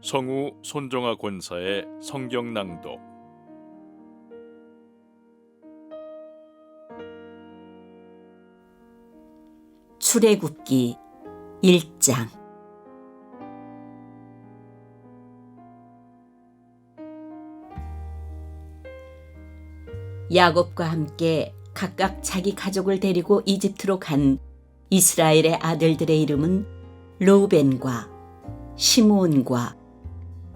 성우 손정아 권사의 성경 낭독. 출애굽기 1장. 야곱과 함께 각각 자기 가족을 데리고 이집트로 간 이스라엘의 아들들의 이름은 르우벤과 시므온과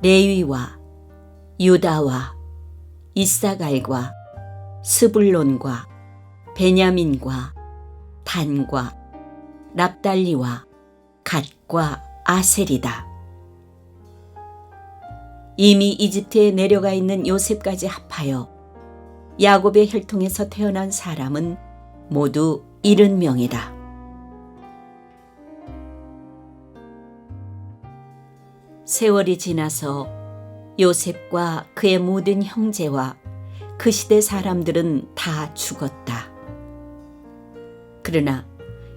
레위와 유다와 이사갈과 스불론과 베냐민과 단과 납달리와 갓과 아셀이다. 이미 이집트에 내려가 있는 요셉까지 합하여 야곱의 혈통에서 태어난 사람은 모두 70명이다. 세월이 지나서 요셉과 그의 모든 형제와 그 시대 사람들은 다 죽었다. 그러나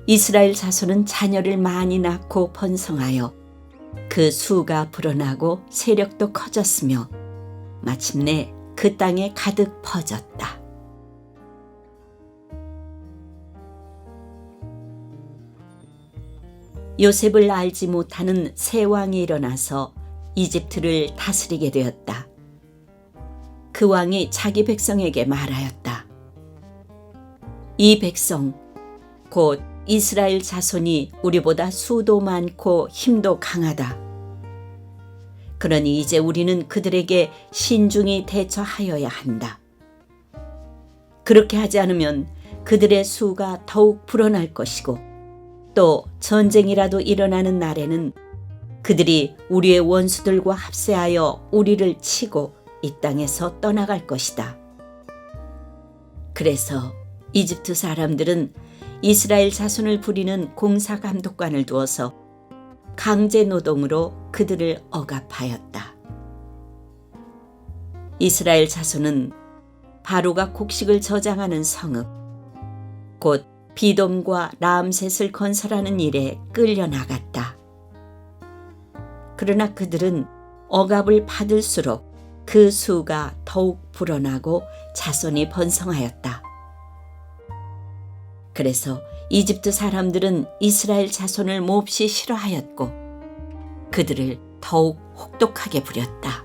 이스라엘 자손은 자녀를 많이 낳고 번성하여 그 수가 불어나고 세력도 커졌으며 마침내 그 땅에 가득 퍼졌다. 요셉을 알지 못하는 새 왕이 일어나서 이집트를 다스리게 되었다. 그 왕이 자기 백성에게 말하였다. 이 백성, 곧 이스라엘 자손이 우리보다 수도 많고 힘도 강하다. 그러니 이제 우리는 그들에게 신중히 대처하여야 한다. 그렇게 하지 않으면 그들의 수가 더욱 불어날 것이고 또 전쟁이라도 일어나는 날에는 그들이 우리의 원수들과 합세하여 우리를 치고 이 땅에서 떠나갈 것이다. 그래서 이집트 사람들은 이스라엘 자손을 부리는 공사감독관을 두어서 강제 노동으로 그들을 억압하였다. 이스라엘 자손은 바로가 곡식을 저장하는 성읍, 곧 비돔과 라암셋을 건설하는 일에 끌려나갔다. 그러나 그들은 억압을 받을수록 그 수가 더욱 불어나고 자손이 번성하였다. 그래서 이집트 사람들은 이스라엘 자손을 몹시 싫어하였고 그들을 더욱 혹독하게 부렸다.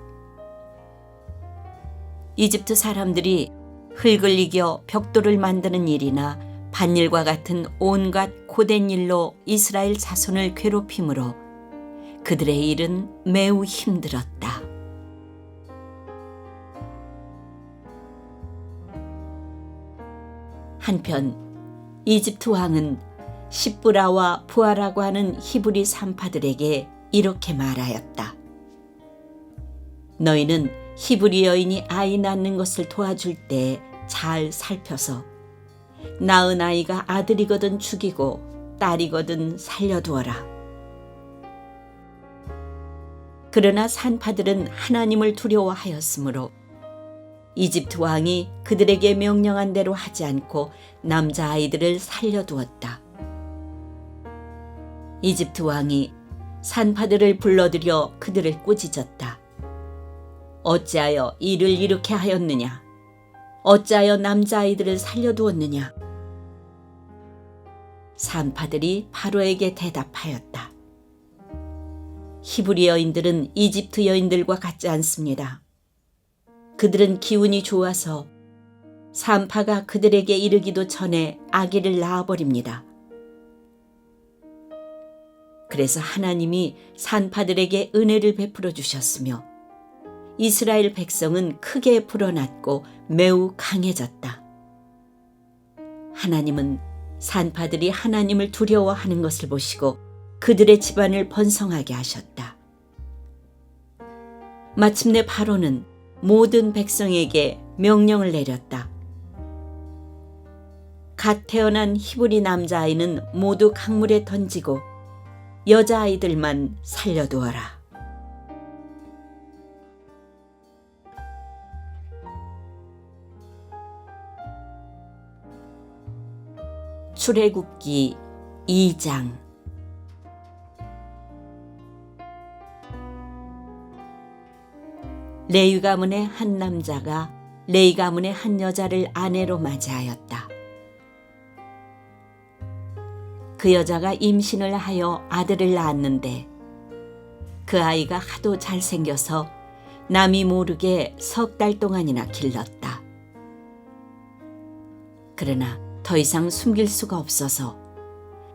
이집트 사람들이 흙을 이겨 벽돌을 만드는 일이나 밭일과 같은 온갖 고된 일로 이스라엘 자손을 괴롭힘으로 그들의 일은 매우 힘들었다. 한편 이집트 왕은 십브라와 부아라고 하는 히브리 산파들에게 이렇게 말하였다. 너희는 히브리 여인이 아이 낳는 것을 도와줄 때 잘 살펴서 낳은 아이가 아들이거든 죽이고 딸이거든 살려두어라. 그러나 산파들은 하나님을 두려워하였으므로 이집트 왕이 그들에게 명령한 대로 하지 않고 남자아이들을 살려두었다. 이집트 왕이 산파들을 불러들여 그들을 꾸짖었다. 어찌하여 이를 이렇게 하였느냐? 어찌하여 남자아이들을 살려두었느냐? 산파들이 바로에게 대답하였다. 히브리 여인들은 이집트 여인들과 같지 않습니다. 그들은 기운이 좋아서 산파가 그들에게 이르기도 전에 아기를 낳아버립니다. 그래서 하나님이 산파들에게 은혜를 베풀어 주셨으며 이스라엘 백성은 크게 불어났고 매우 강해졌다. 하나님은 산파들이 하나님을 두려워하는 것을 보시고 그들의 집안을 번성하게 하셨다. 마침내 바로는 모든 백성에게 명령을 내렸다. 갓 태어난 히브리 남자아이는 모두 강물에 던지고 여자아이들만 살려두어라. 출애굽기 2장. 레위 가문의 한 남자가 레위 가문의 한 여자를 아내로 맞이하였다. 그 여자가 임신을 하여 아들을 낳았는데 그 아이가 하도 잘생겨서 남이 모르게 3달 동안이나 길렀다. 그러나 더 이상 숨길 수가 없어서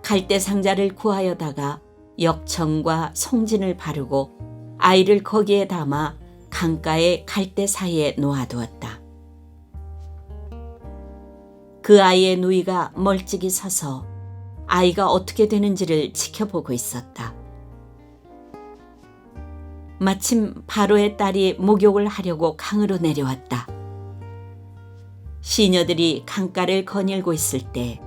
갈대 상자를 구하여다가 역청과 송진을 바르고 아이를 거기에 담아 강가의 갈대 사이에 놓아두었다. 그 아이의 누이가 멀찍이 서서 아이가 어떻게 되는지를 지켜보고 있었다. 마침 바로의 딸이 목욕을 하려고 강으로 내려왔다. 시녀들이 강가를 거닐고 있을 때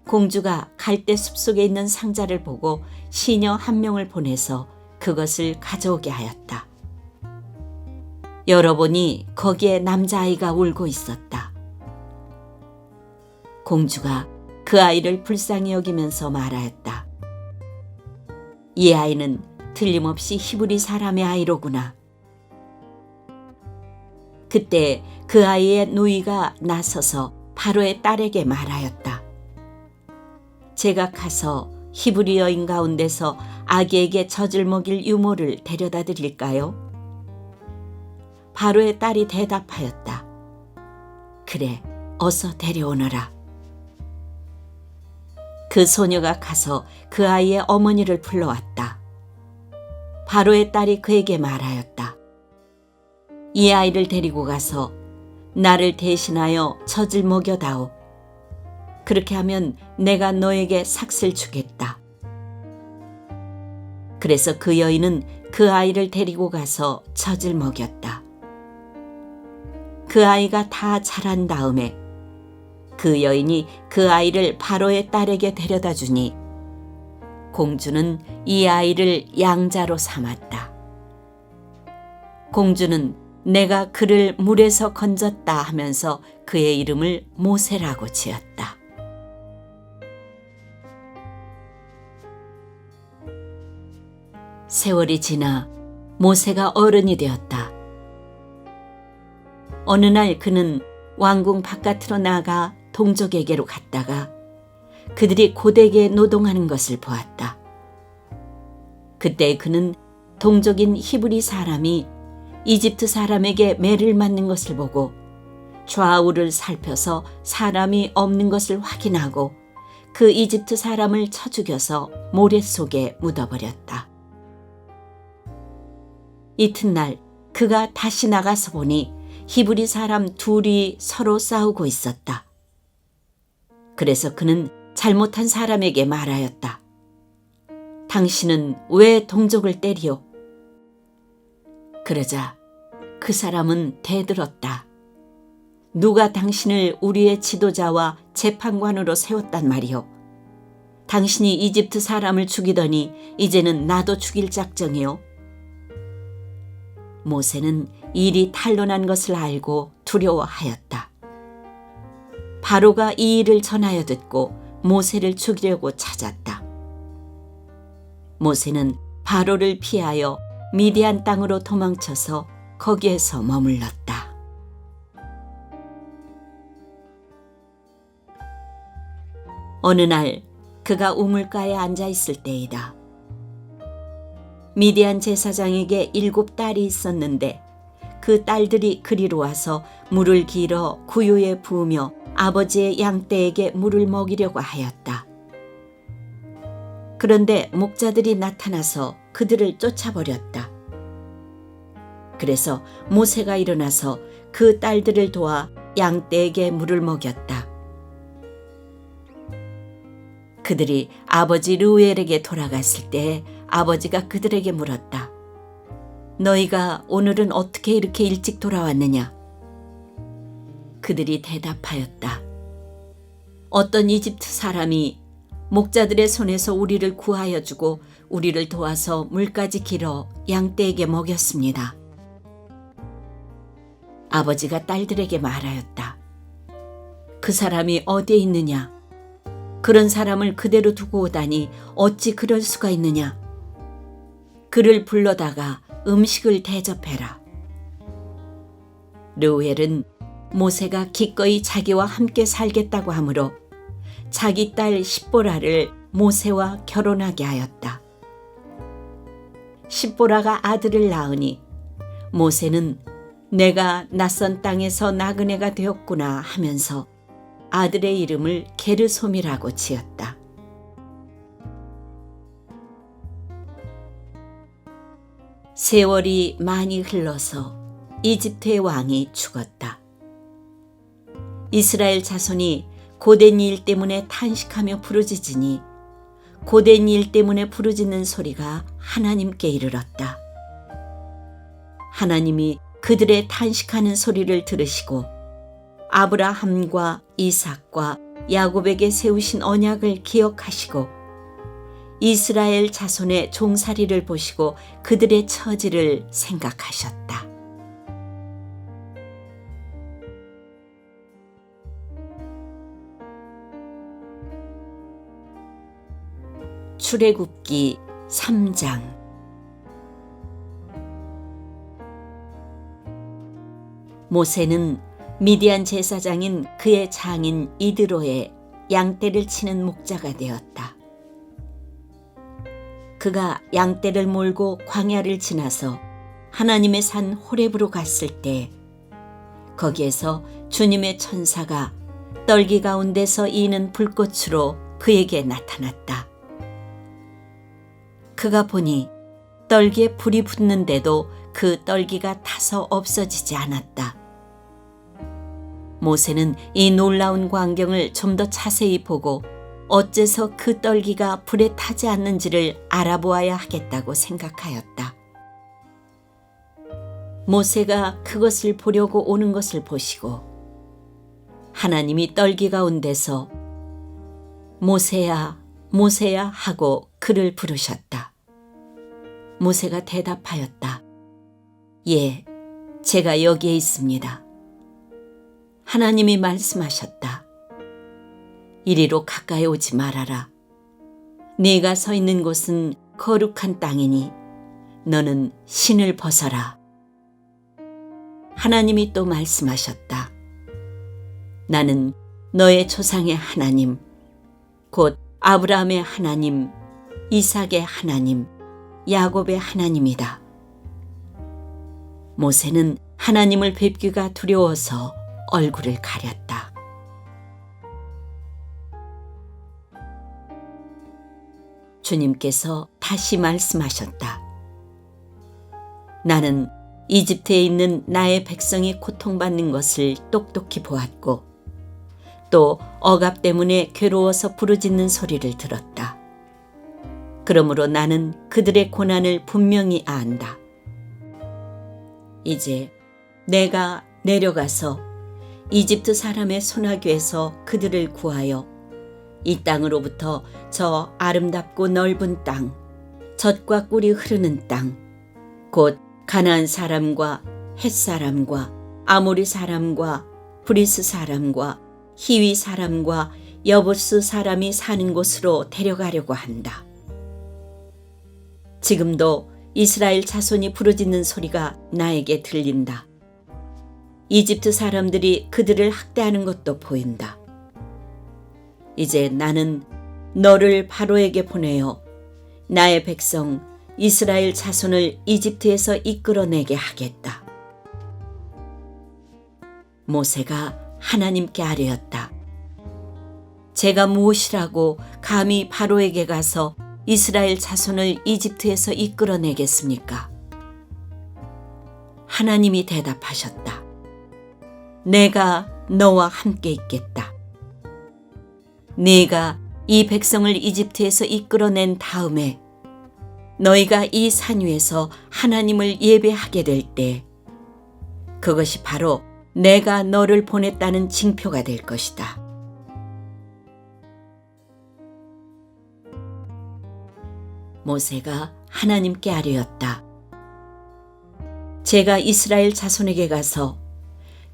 공주가 갈대 숲속에 있는 상자를 보고 시녀 한 명을 보내서 그것을 가져오게 하였다. 열어보니 거기에 남자아이가 울고 있었다. 공주가 그 아이를 불쌍히 여기면서 말하였다. 이 아이는 틀림없이 히브리 사람의 아이로구나. 그때 그 아이의 누이가 나서서 바로의 딸에게 말하였다. 제가 가서 히브리 여인 가운데서 아기에게 젖을 먹일 유모를 데려다 드릴까요? 바로의 딸이 대답하였다. 그래, 어서 데려오너라. 그 소녀가 가서 그 아이의 어머니를 불러왔다. 바로의 딸이 그에게 말하였다. 이 아이를 데리고 가서 나를 대신하여 젖을 먹여다오. 그렇게 하면 내가 너에게 삭슬 주겠다. 그래서 그 여인은 그 아이를 데리고 가서 젖을 먹였다. 그 아이가 다 자란 다음에 그 여인이 그 아이를 바로의 딸에게 데려다 주니 공주는 이 아이를 양자로 삼았다. 공주는 내가 그를 물에서 건졌다 하면서 그의 이름을 모세라고 지었다. 세월이 지나 모세가 어른이 되었다. 어느 날 그는 왕궁 바깥으로 나가 동족에게로 갔다가 그들이 고되게 노동하는 것을 보았다. 그때 그는 동족인 히브리 사람이 이집트 사람에게 매를 맞는 것을 보고 좌우를 살펴서 사람이 없는 것을 확인하고 그 이집트 사람을 쳐 죽여서 모래 속에 묻어버렸다. 이튿날 그가 다시 나가서 보니 히브리 사람 둘이 서로 싸우고 있었다. 그래서 그는 잘못한 사람에게 말하였다. 당신은 왜 동족을 때리오? 그러자 그 사람은 대들었다. 누가 당신을 우리의 지도자와 재판관으로 세웠단 말이오? 당신이 이집트 사람을 죽이더니 이제는 나도 죽일 작정이오? 모세는 일이 탄로난 것을 알고 두려워하였다. 바로가 이 일을 전하여 듣고 모세를 죽이려고 찾았다. 모세는 바로를 피하여 미디안 땅으로 도망쳐서 거기에서 머물렀다. 어느 날 그가 우물가에 앉아 있을 때이다. 미디안 제사장에게 7딸이 있었는데 그 딸들이 그리로 와서 물을 길어 구유에 부으며 아버지의 양떼에게 물을 먹이려고 하였다. 그런데 목자들이 나타나서 그들을 쫓아버렸다. 그래서 모세가 일어나서 그 딸들을 도와 양떼에게 물을 먹였다. 그들이 아버지 르우엘에게 돌아갔을 때 아버지가 그들에게 물었다. 너희가 오늘은 어떻게 이렇게 일찍 돌아왔느냐? 그들이 대답하였다. 어떤 이집트 사람이 목자들의 손에서 우리를 구하여 주고 우리를 도와서 물까지 길어 양떼에게 먹였습니다. 아버지가 딸들에게 말하였다. 그 사람이 어디에 있느냐? 그런 사람을 그대로 두고 오다니 어찌 그럴 수가 있느냐? 그를 불러다가 음식을 대접해라. 르우엘은 모세가 기꺼이 자기와 함께 살겠다고 하므로 자기 딸 십보라를 모세와 결혼하게 하였다. 십보라가 아들을 낳으니 모세는 내가 낯선 땅에서 나그네가 되었구나 하면서 아들의 이름을 게르솜이라고 지었다. 세월이 많이 흘러서 이집트의 왕이 죽었다. 이스라엘 자손이 고된 일 때문에 탄식하며 부르짖으니 고된 일 때문에 부르짖는 소리가 하나님께 이르렀다. 하나님이 그들의 탄식하는 소리를 들으시고 아브라함과 이삭과 야곱에게 세우신 언약을 기억하시고 이스라엘 자손의 종살이를 보시고 그들의 처지를 생각하셨다. 출애굽기 3장. 모세는 미디안 제사장인 그의 장인 이드로의 양떼를 치는 목자가 되었다. 그가 양떼를 몰고 광야를 지나서 하나님의 산 호렙으로 갔을 때 거기에서 주님의 천사가 떨기 가운데서 이는 불꽃으로 그에게 나타났다. 그가 보니 떨기에 불이 붙는데도 그 떨기가 타서 없어지지 않았다. 모세는 이 놀라운 광경을 좀 더 자세히 보고 어째서 그 떨기가 불에 타지 않는지를 알아보아야 하겠다고 생각하였다. 모세가 그것을 보려고 오는 것을 보시고 하나님이 떨기 가운데서 모세야, 모세야 하고 그를 부르셨다. 모세가 대답하였다. 예, 제가 여기에 있습니다. 하나님이 말씀하셨다. 이리로 가까이 오지 말아라. 네가 서 있는 곳은 거룩한 땅이니 너는 신을 벗어라. 하나님이 또 말씀하셨다. 나는 너의 조상의 하나님, 곧 아브라함의 하나님, 이삭의 하나님, 야곱의 하나님이다. 모세는 하나님을 뵙기가 두려워서 얼굴을 가렸다. 주님께서 다시 말씀하셨다. 나는 이집트에 있는 나의 백성이 고통받는 것을 똑똑히 보았고 또 억압 때문에 괴로워서 부르짖는 소리를 들었다. 그러므로 나는 그들의 고난을 분명히 안다. 이제 내가 내려가서 이집트 사람의 손아귀에서 그들을 구하여 이 땅으로부터 저 아름답고 넓은 땅, 젖과 꿀이 흐르는 땅, 곧 가나안 사람과 헷 사람과 아모리 사람과 브리스 사람과 히위 사람과 여부스 사람이 사는 곳으로 데려가려고 한다. 지금도 이스라엘 자손이 부르짖는 소리가 나에게 들린다. 이집트 사람들이 그들을 학대하는 것도 보인다. 이제 나는 너를 바로에게 보내어 나의 백성 이스라엘 자손을 이집트에서 이끌어내게 하겠다. 모세가 하나님께 아뢰었다. 제가 무엇이라고 감히 바로에게 가서 이스라엘 자손을 이집트에서 이끌어내겠습니까? 하나님이 대답하셨다. 내가 너와 함께 있겠다. 네가 이 백성을 이집트에서 이끌어낸 다음에 너희가 이 산 위에서 하나님을 예배하게 될 때 그것이 바로 내가 너를 보냈다는 징표가 될 것이다. 모세가 하나님께 아뢰었다. 제가 이스라엘 자손에게 가서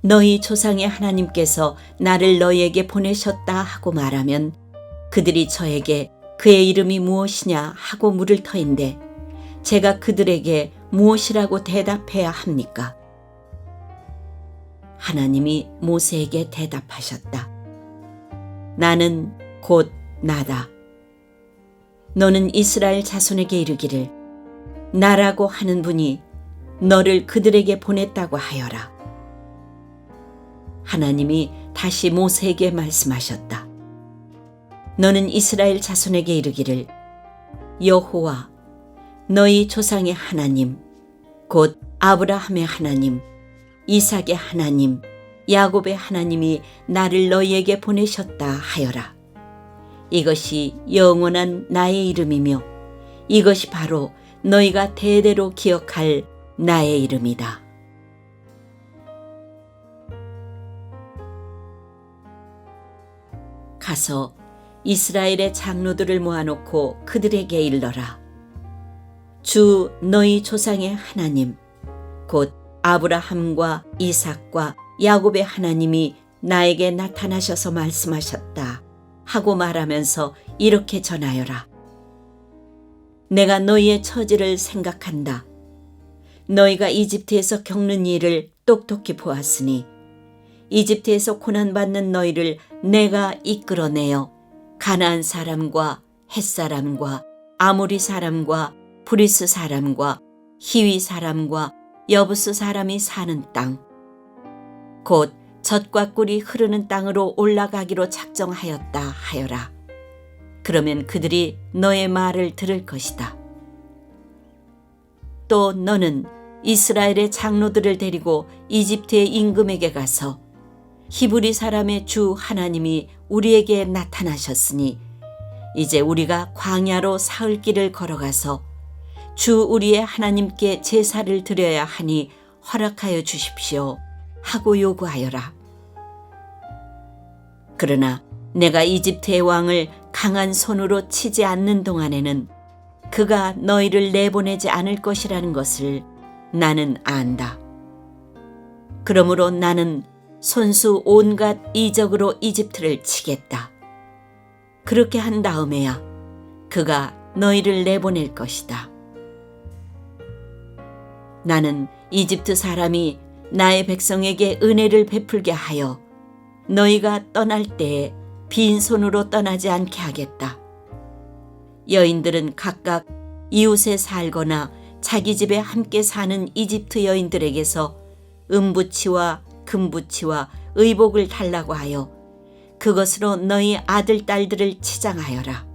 너희 조상의 하나님께서 나를 너희에게 보내셨다 하고 말하면 그들이 저에게 그의 이름이 무엇이냐 하고 물을 터인데 제가 그들에게 무엇이라고 대답해야 합니까? 하나님이 모세에게 대답하셨다. 나는 곧 나다. 너는 이스라엘 자손에게 이르기를 나라고 하는 분이 너를 그들에게 보냈다고 하여라. 하나님이 다시 모세에게 말씀하셨다. 너는 이스라엘 자손에게 이르기를 여호와 너희 조상의 하나님 곧 아브라함의 하나님 이삭의 하나님 야곱의 하나님이 나를 너희에게 보내셨다 하여라. 이것이 영원한 나의 이름이며 이것이 바로 너희가 대대로 기억할 나의 이름이다. 가서 이스라엘의 장로들을 모아놓고 그들에게 일러라. 주 너희 조상의 하나님 곧 아브라함과 이삭과 야곱의 하나님이 나에게 나타나셔서 말씀하셨다 하고 말하면서 이렇게 전하여라. 내가 너희의 처지를 생각한다. 너희가 이집트에서 겪는 일을 똑똑히 보았으니 이집트에서 고난받는 너희를 내가 이끌어내어 가나안 사람과 헷 사람과 아모리 사람과 브리스 사람과 히위 사람과 여부스 사람이 사는 땅 곧 젖과 꿀이 흐르는 땅으로 올라가기로 작정하였다 하여라. 그러면 그들이 너의 말을 들을 것이다. 또 너는 이스라엘의 장로들을 데리고 이집트의 임금에게 가서 히브리 사람의 주 하나님이 우리에게 나타나셨으니 이제 우리가 광야로 사흘 길을 걸어가서 주 우리의 하나님께 제사를 드려야 하니 허락하여 주십시오 하고 요구하여라. 그러나 내가 이집트의 왕을 강한 손으로 치지 않는 동안에는 그가 너희를 내보내지 않을 것이라는 것을 나는 안다. 그러므로 나는 손수 온갖 이적으로 이집트를 치겠다. 그렇게 한 다음에야 그가 너희를 내보낼 것이다. 나는 이집트 사람이 나의 백성에게 은혜를 베풀게 하여 너희가 떠날 때에 빈손으로 떠나지 않게 하겠다. 여인들은 각각 이웃에 살거나 자기 집에 함께 사는 이집트 여인들에게서 은부치와 금부치와 의복을 달라고 하여 그것으로 너희 아들 딸들을 치장하여라.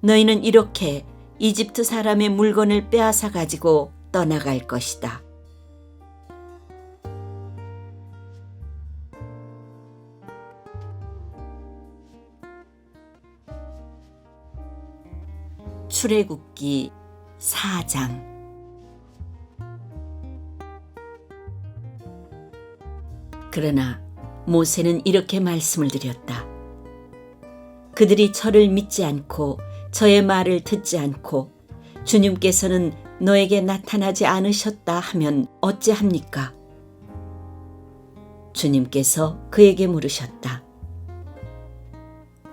너희는 이렇게 이집트 사람의 물건을 빼앗아 가지고 떠나갈 것이다. 출애굽기 4장. 그러나 모세는 이렇게 말씀을 드렸다. 그들이 저를 믿지 않고 저의 말을 듣지 않고 주님께서는 너에게 나타나지 않으셨다 하면 어찌합니까? 주님께서 그에게 물으셨다.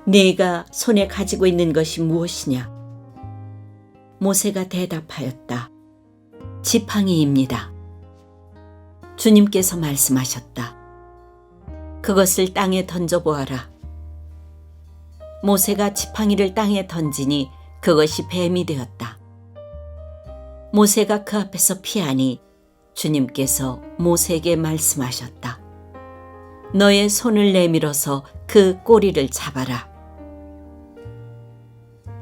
네가 손에 가지고 있는 것이 무엇이냐? 모세가 대답하였다. 지팡이입니다. 주님께서 말씀하셨다. 그것을 땅에 던져보아라. 모세가 지팡이를 땅에 던지니 그것이 뱀이 되었다. 모세가 그 앞에서 피하니 주님께서 모세에게 말씀하셨다. 너의 손을 내밀어서 그 꼬리를 잡아라.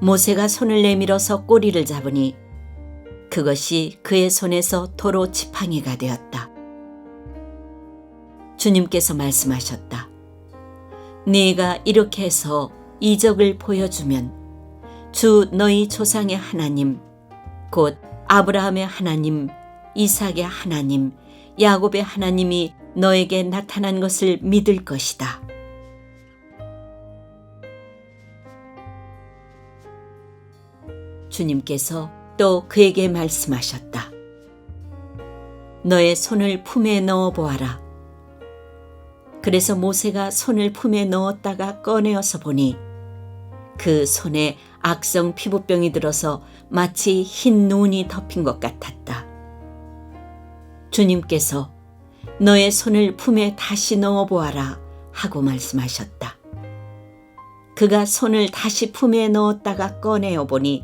모세가 손을 내밀어서 꼬리를 잡으니 그것이 그의 손에서 도로 지팡이가 되었다. 주님께서 말씀하셨다. 네가 이렇게 해서 이적을 보여주면 주 너희 조상의 하나님 곧 아브라함의 하나님, 이삭의 하나님, 야곱의 하나님이 너에게 나타난 것을 믿을 것이다. 주님께서 또 그에게 말씀하셨다. 너의 손을 품에 넣어 보아라. 그래서 모세가 손을 품에 넣었다가 꺼내어서 보니 그 손에 악성 피부병이 들어서 마치 흰 눈이 덮인 것 같았다. 주님께서 너의 손을 품에 다시 넣어 보아라 하고 말씀하셨다. 그가 손을 다시 품에 넣었다가 꺼내어 보니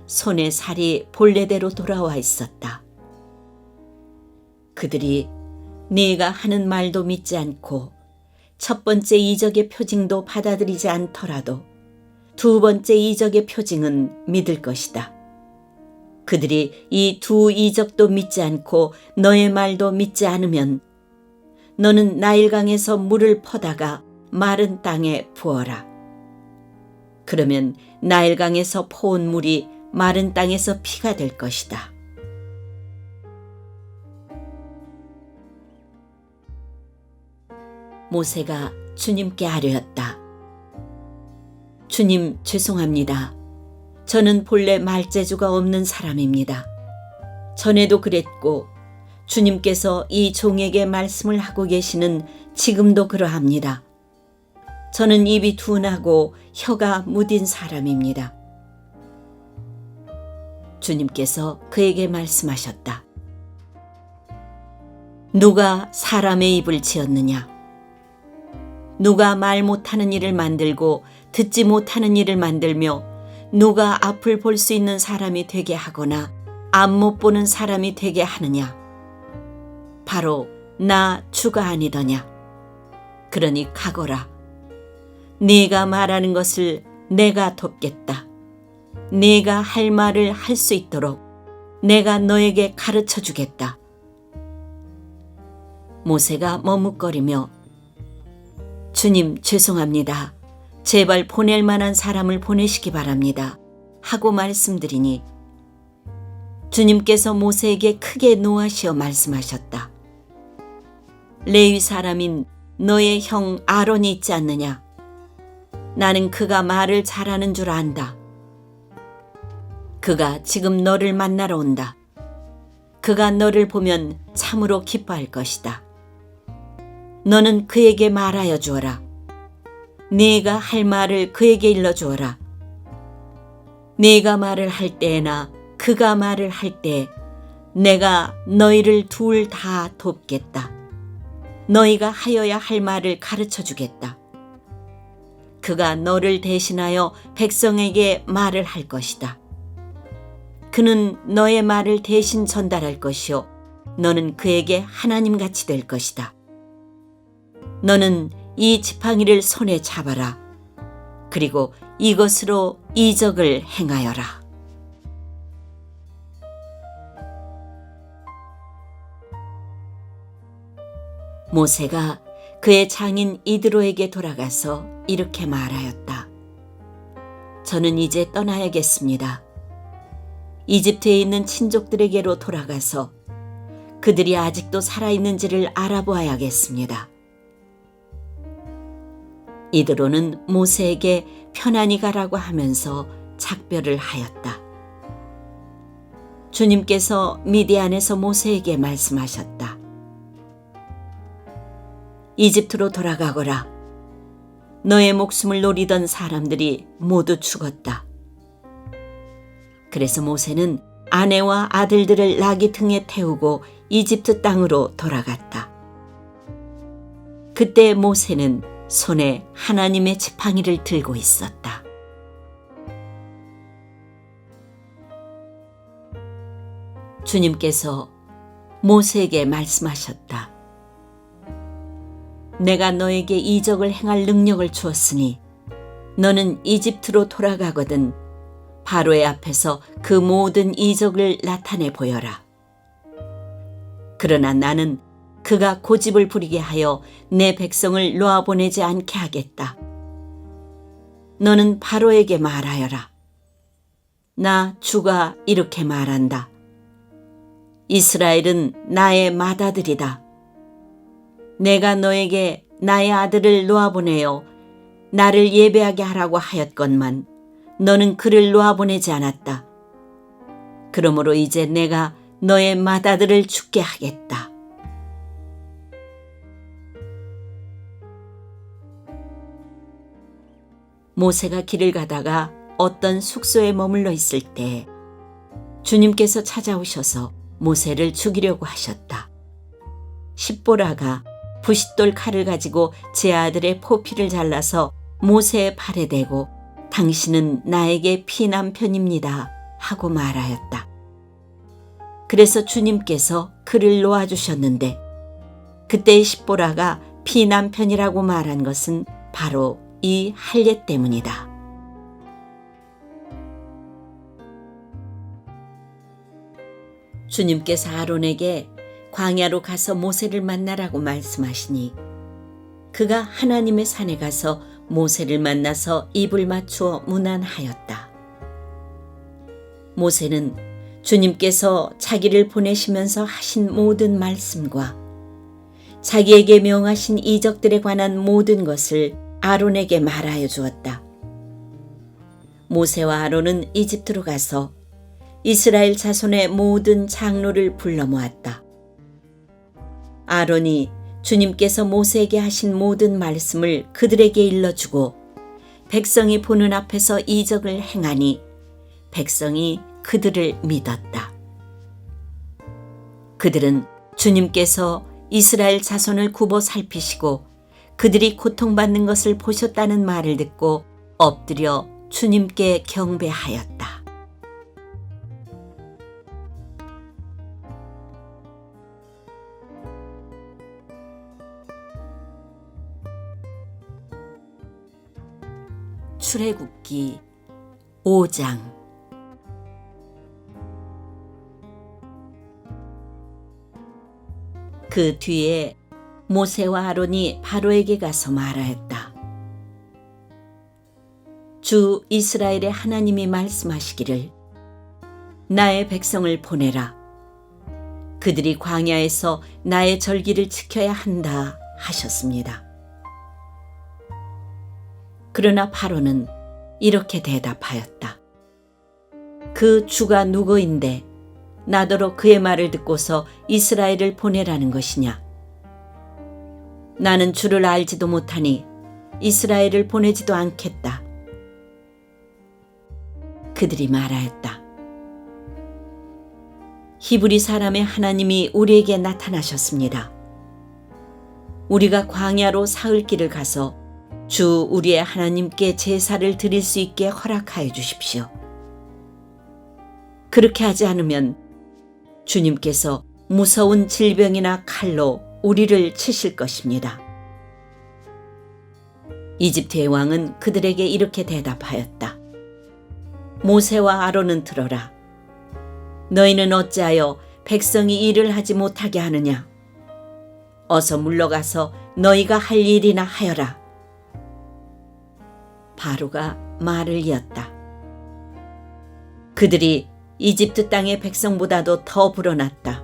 손의 살이 본래대로 돌아와 있었다. 그들이 네가 하는 말도 믿지 않고 첫 번째 이적의 표징도 받아들이지 않더라도 두 번째 이적의 표징은 믿을 것이다. 그들이 이 두 이적도 믿지 않고 너의 말도 믿지 않으면 너는 나일강에서 물을 퍼다가 마른 땅에 부어라. 그러면 나일강에서 퍼온 물이 마른 땅에서 피가 될 것이다. 모세가 주님께 아뢰었다. 주님, 죄송합니다. 저는 본래 말재주가 없는 사람입니다. 전에도 그랬고 주님께서 이 종에게 말씀을 하고 계시는 지금도 그러합니다. 저는 입이 둔하고 혀가 무딘 사람입니다. 주님께서 그에게 말씀하셨다. 누가 사람의 입을 지었느냐? 누가 말 못하는 이를 만들고 듣지 못하는 이를 만들며 누가 앞을 볼 수 있는 사람이 되게 하거나 앞 못 보는 사람이 되게 하느냐? 바로 나 주가 아니더냐? 그러니 가거라. 네가 말하는 것을 내가 돕겠다. 네가 할 말을 할 수 있도록 내가 너에게 가르쳐 주겠다. 모세가 머뭇거리며 주님, 죄송합니다. 제발 보낼 만한 사람을 보내시기 바랍니다. 하고 말씀드리니 주님께서 모세에게 크게 노하시어 말씀하셨다. 레위 사람인 너의 형 아론이 있지 않느냐? 나는 그가 말을 잘하는 줄 안다. 그가 지금 너를 만나러 온다. 그가 너를 보면 참으로 기뻐할 것이다. 너는 그에게 말하여 주어라. 네가 할 말을 그에게 일러주어라. 네가 말을 할 때나 그가 말을 할 때 내가 너희를 둘 다 돕겠다. 너희가 하여야 할 말을 가르쳐 주겠다. 그가 너를 대신하여 백성에게 말을 할 것이다. 그는 너의 말을 대신 전달할 것이요 너는 그에게 하나님같이 될 것이다. 너는 이 지팡이를 손에 잡아라. 그리고 이것으로 이적을 행하여라. 모세가 그의 장인 이드로에게 돌아가서 이렇게 말하였다. 저는 이제 떠나야겠습니다. 이집트에 있는 친족들에게로 돌아가서 그들이 아직도 살아있는지를 알아보아야겠습니다. 이드로는 모세에게 편안히 가라고 하면서 작별을 하였다. 주님께서 미디안에서 모세에게 말씀하셨다. 이집트로 돌아가거라. 너의 목숨을 노리던 사람들이 모두 죽었다. 그래서 모세는 아내와 아들들을 나귀 등에 태우고 이집트 땅으로 돌아갔다. 그때 모세는 손에 하나님의 지팡이를 들고 있었다. 주님께서 모세에게 말씀하셨다. 내가 너에게 이적을 행할 능력을 주었으니 너는 이집트로 돌아가거든 바로의 앞에서 그 모든 이적을 나타내 보여라. 그러나 나는 그가 고집을 부리게 하여 내 백성을 놓아보내지 않게 하겠다. 너는 바로에게 말하여라. 나 주가 이렇게 말한다. 이스라엘은 나의 맏아들이다. 내가 너에게 나의 아들을 놓아보내어 나를 예배하게 하라고 하였건만 너는 그를 놓아보내지 않았다. 그러므로 이제 내가 너의 맏아들을 죽게 하겠다. 모세가 길을 가다가 어떤 숙소에 머물러 있을 때 주님께서 찾아오셔서 모세를 죽이려고 하셨다. 십보라가 부싯돌 칼을 가지고 제 아들의 포피를 잘라서 모세의 발에 대고 당신은 나에게 피남편입니다 하고 말하였다. 그래서 주님께서 그를 놓아주셨는데 그때의 십보라가 피남편이라고 말한 것은 바로 이 할례 때문이다. 주님께서 아론에게 광야로 가서 모세를 만나라고 말씀하시니 그가 하나님의 산에 가서 모세를 만나서 입을 맞추어 문안하였다. 모세는 주님께서 자기를 보내시면서 하신 모든 말씀과 자기에게 명하신 이적들에 관한 모든 것을 아론에게 말하여 주었다. 모세와 아론은 이집트로 가서 이스라엘 자손의 모든 장로를 불러 모았다. 아론이 주님께서 모세에게 하신 모든 말씀을 그들에게 일러주고 백성이 보는 앞에서 이적을 행하니 백성이 그들을 믿었다. 그들은 주님께서 이스라엘 자손을 굽어 살피시고 그들이 고통받는 것을 보셨다는 말을 듣고 엎드려 주님께 경배하였다. 출애굽기 5장. 그 뒤에 모세와 아론이 바로에게 가서 말하였다. 주 이스라엘의 하나님이 말씀하시기를 나의 백성을 보내라. 그들이 광야에서 나의 절기를 지켜야 한다 하셨습니다. 그러나 바로는 이렇게 대답하였다. 그 주가 누구인데 나더러 그의 말을 듣고서 이스라엘을 보내라는 것이냐? 나는 주를 알지도 못하니 이스라엘을 보내지도 않겠다. 그들이 말하였다. 히브리 사람의 하나님이 우리에게 나타나셨습니다. 우리가 광야로 사흘 길을 가서 주 우리의 하나님께 제사를 드릴 수 있게 허락하여 주십시오. 그렇게 하지 않으면 주님께서 무서운 질병이나 칼로 우리를 치실 것입니다. 이집트의 왕은 그들에게 이렇게 대답하였다. 모세와 아론은 들어라. 너희는 어찌하여 백성이 일을 하지 못하게 하느냐? 어서 물러가서 너희가 할 일이나 하여라. 바로가 말을 이었다. 그들이 이집트 땅의 백성보다도 더 불어났다.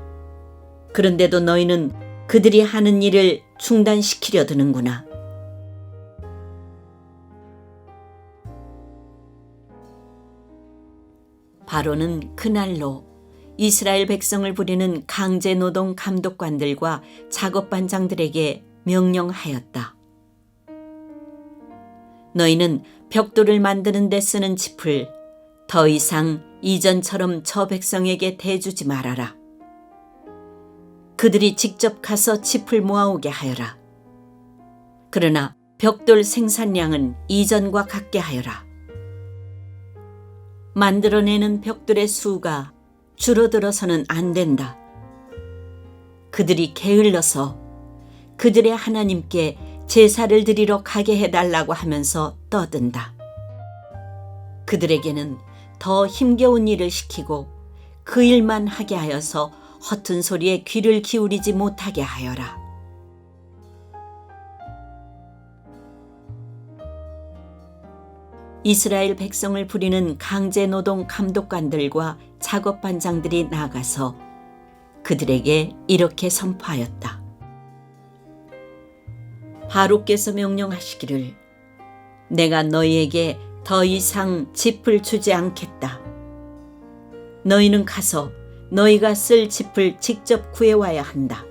그런데도 너희는 그들이 하는 일을 중단시키려 드는구나. 바로는 그날로 이스라엘 백성을 부리는 강제노동 감독관들과 작업반장들에게 명령하였다. 너희는 벽돌을 만드는 데 쓰는 짚을 더 이상 이전처럼 저 백성에게 대주지 말아라. 그들이 직접 가서 짚을 모아오게 하여라. 그러나 벽돌 생산량은 이전과 같게 하여라. 만들어내는 벽돌의 수가 줄어들어서는 안 된다. 그들이 게을러서 그들의 하나님께 제사를 드리러 가게 해달라고 하면서 떠든다. 그들에게는 더 힘겨운 일을 시키고 그 일만 하게 하여서 허튼 소리에 귀를 기울이지 못하게 하여라. 이스라엘 백성을 부리는 강제노동 감독관들과 작업반장들이 나가서 그들에게 이렇게 선포하였다. 바로께서 명령하시기를 내가 너희에게 더 이상 짚을 주지 않겠다. 너희는 가서 너희가 쓸 짚을 직접 구해와야 한다.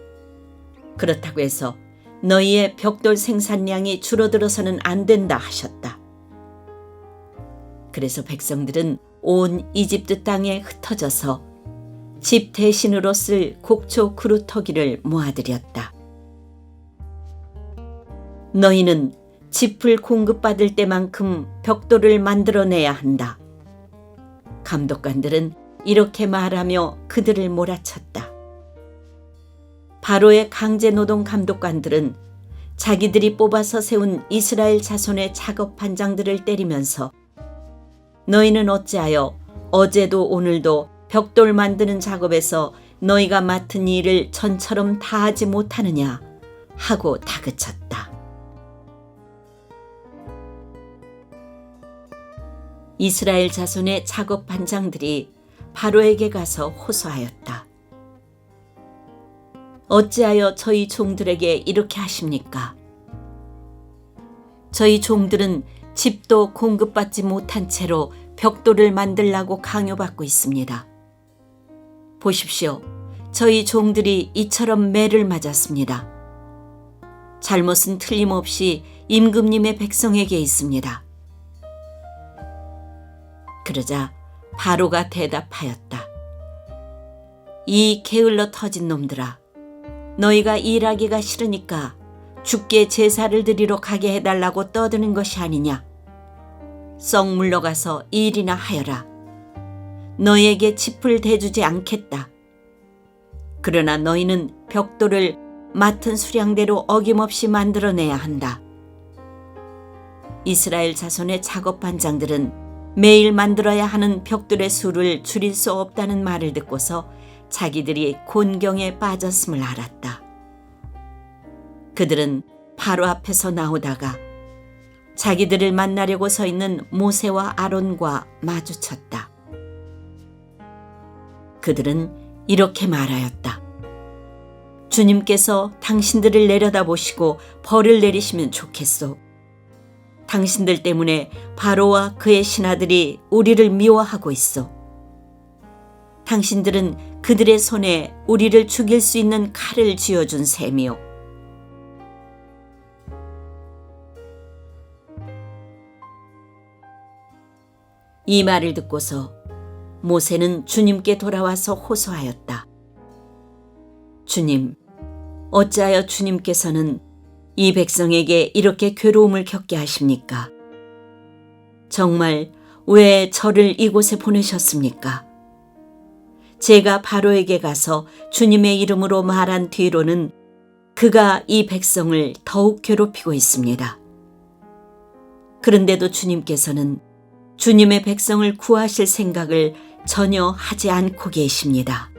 그렇다고 해서 너희의 벽돌 생산량이 줄어들어서는 안 된다 하셨다. 그래서 백성들은 온 이집트 땅에 흩어져서 집 대신으로 쓸 곡초 그루터기를 모아들였다. 너희는 짚을 공급받을 때만큼 벽돌을 만들어내야 한다. 감독관들은 이렇게 말하며 그들을 몰아쳤다. 바로의 강제노동 감독관들은 자기들이 뽑아서 세운 이스라엘 자손의 작업 반장들을 때리면서 너희는 어찌하여 어제도 오늘도 벽돌 만드는 작업에서 너희가 맡은 일을 전처럼 다하지 못하느냐 하고 다그쳤다. 이스라엘 자손의 작업 반장들이 바로에게 가서 호소하였다. 어찌하여 저희 종들에게 이렇게 하십니까? 저희 종들은 집도 공급받지 못한 채로 벽돌을 만들라고 강요받고 있습니다. 보십시오. 저희 종들이 이처럼 매를 맞았습니다. 잘못은 틀림없이 임금님의 백성에게 있습니다. 그러자 바로가 대답하였다. 이 게을러 터진 놈들아, 너희가 일하기가 싫으니까 주께 제사를 드리러 가게 해달라고 떠드는 것이 아니냐. 썩 물러가서 일이나 하여라. 너희에게 짚을 대주지 않겠다. 그러나 너희는 벽돌을 맡은 수량대로 어김없이 만들어내야 한다. 이스라엘 자손의 작업 반장들은 매일 만들어야 하는 벽돌의 수를 줄일 수 없다는 말을 듣고서 자기들이 곤경에 빠졌음을 알았다. 그들은 바로 앞에서 나오다가 자기들을 만나려고 서 있는 모세와 아론과 마주쳤다. 그들은 이렇게 말하였다. 주님께서 당신들을 내려다보시고 벌을 내리시면 좋겠소. 당신들 때문에 바로와 그의 신하들이 우리를 미워하고 있어. 당신들은 그들의 손에 우리를 죽일 수 있는 칼을 쥐어준 셈이요. 이 말을 듣고서 모세는 주님께 돌아와서 호소하였다. 주님, 어찌하여 주님께서는 이 백성에게 이렇게 괴로움을 겪게 하십니까? 정말 왜 저를 이곳에 보내셨습니까? 제가 바로에게 가서 주님의 이름으로 말한 뒤로는 그가 이 백성을 더욱 괴롭히고 있습니다. 그런데도 주님께서는 주님의 백성을 구하실 생각을 전혀 하지 않고 계십니다.